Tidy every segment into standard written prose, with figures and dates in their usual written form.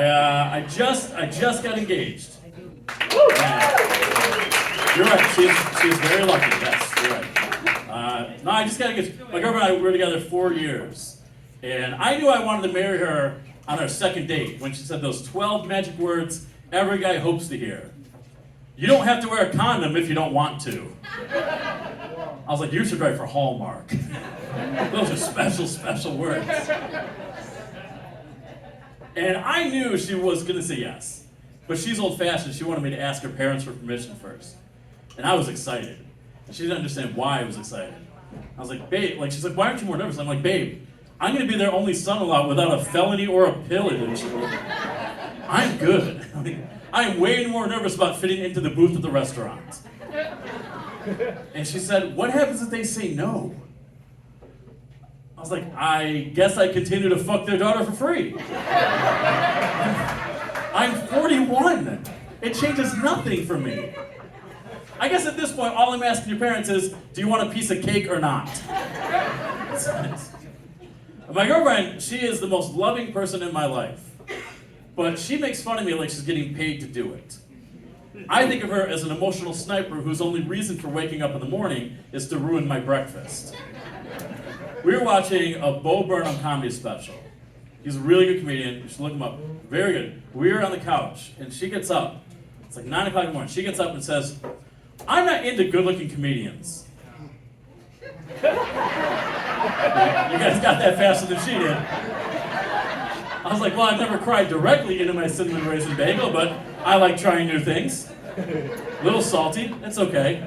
I just got engaged. Yeah. You're right. She's very lucky. Yes, you're right. No, I just got engaged. My girlfriend and I were together 4 years, and I knew I wanted to marry her on our second date when she said those 12 magic words every guy hopes to hear. You don't have to wear a condom if you don't want to. I was like, you should write for Hallmark. Those are special, special words. And I knew she was going to say yes. But she's old-fashioned. She wanted me to ask her parents for permission first. And I was excited. And she didn't understand why I was excited. I was like, babe, she's like, why aren't you more nervous? I'm like, babe, I'm going to be their only son-in-law without a felony or a pillage. I'm good. I'm way more nervous about fitting into the booth at the restaurant. And she said, what happens if they say no? I was like, I guess I continue to fuck their daughter for free. I'm 41. It changes nothing for me. I guess at this point, all I'm asking your parents is, do you want a piece of cake or not? My girlfriend, she is the most loving person in my life. But she makes fun of me like she's getting paid to do it. I think of her as an emotional sniper whose only reason for waking up in the morning is to ruin my breakfast. We were watching a Bo Burnham comedy special. He's a really good comedian. You should look him up. Very good. We were on the couch, and she gets up. It's like 9 o'clock in the morning. She gets up and says, I'm not into good-looking comedians. You guys got that faster than she did. I was like, well, I've never cried directly into my cinnamon raisin bagel, but I like trying new things. A little salty, it's okay.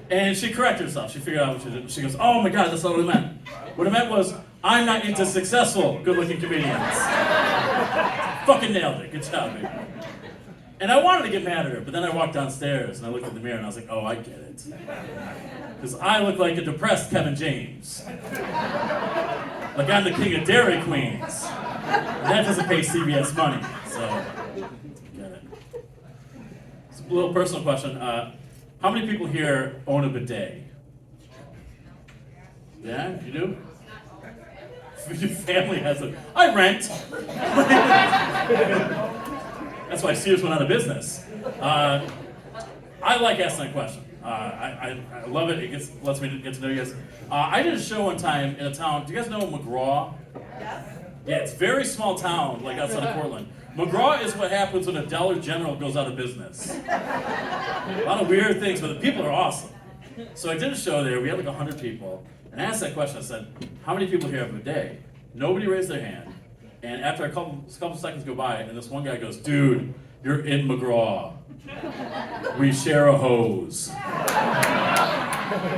And she corrected herself. She figured out what she did. She goes, oh my God, that's not what I meant. What I meant was, I'm not into successful, good-looking comedians. Fucking nailed it. Good job, baby. And I wanted to get mad at her, but then I walked downstairs and I looked in the mirror and I was like, oh, I get it. Because I look like a depressed Kevin James. Like I'm the king of Dairy Queens. And that doesn't pay CBS money, so get it. It's a little personal question. How many people here own a bidet? Yeah, you do? Your family has a... I rent. That's why Sears went out of business. I like asking that question. I love it. It lets me get to know you guys. I did a show one time in a town. Do you guys know McGraw? Yes. Yeah, it's a very small town, like outside of Portland. McGraw is what happens when a Dollar General goes out of business. A lot of weird things, but the people are awesome. So I did a show there. We had like 100 people. And I asked that question. I said, how many people here have a bidet? Nobody raised their hand. And after a couple seconds go by, and this one guy goes, dude, you're in McGraw. We share a hose.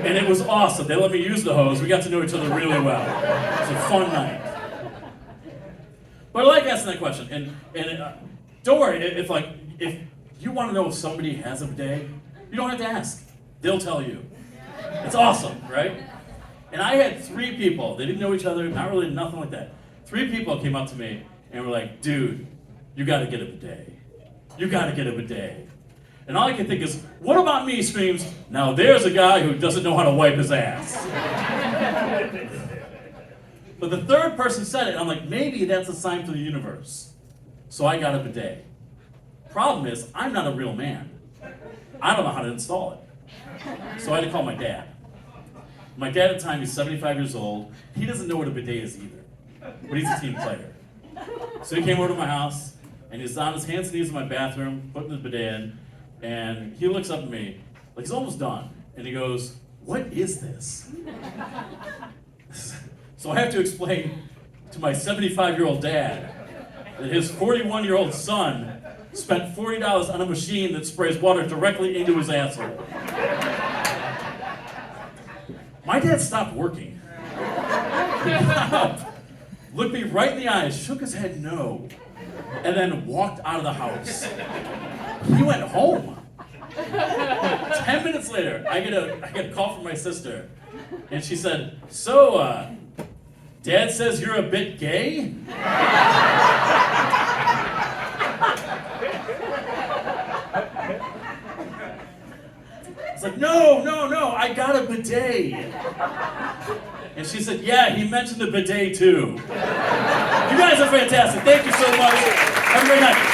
And it was awesome. They let me use the hose. We got to know each other really well. It was a fun night. But I like asking that question. And don't worry, if you want to know if somebody has a bidet, you don't have to ask. They'll tell you. It's awesome, right? And I had 3 people. They didn't know each other, not really nothing like that. 3 people came up to me and were like, dude, you got to get a bidet. You got to get a bidet. And all I can think is, what about me screams, now there's a guy who doesn't know how to wipe his ass. But the 3rd person said it, and I'm like, maybe that's a sign for the universe. So I got a bidet. Problem is, I'm not a real man. I don't know how to install it. So I had to call my dad. My dad at the time, he's 75 years old. He doesn't know what a bidet is either. But he's a team player. So he came over to my house, and he's on his hands and knees in my bathroom, putting the bidet in, and he looks up at me, like he's almost done, and he goes, what is this? So I have to explain to my 75-year-old dad that his 41-year-old son spent $40 on a machine that sprays water directly into his asshole. My dad stopped working. He got up, looked me right in the eyes, shook his head no, and then walked out of the house. He went home. 10 minutes later, I get a call from my sister, and she said, so, Dad says you're a bit gay? It's like, no, I got a bidet. And she said, yeah, he mentioned the bidet too. You guys are fantastic. Thank you so much. Have a great night.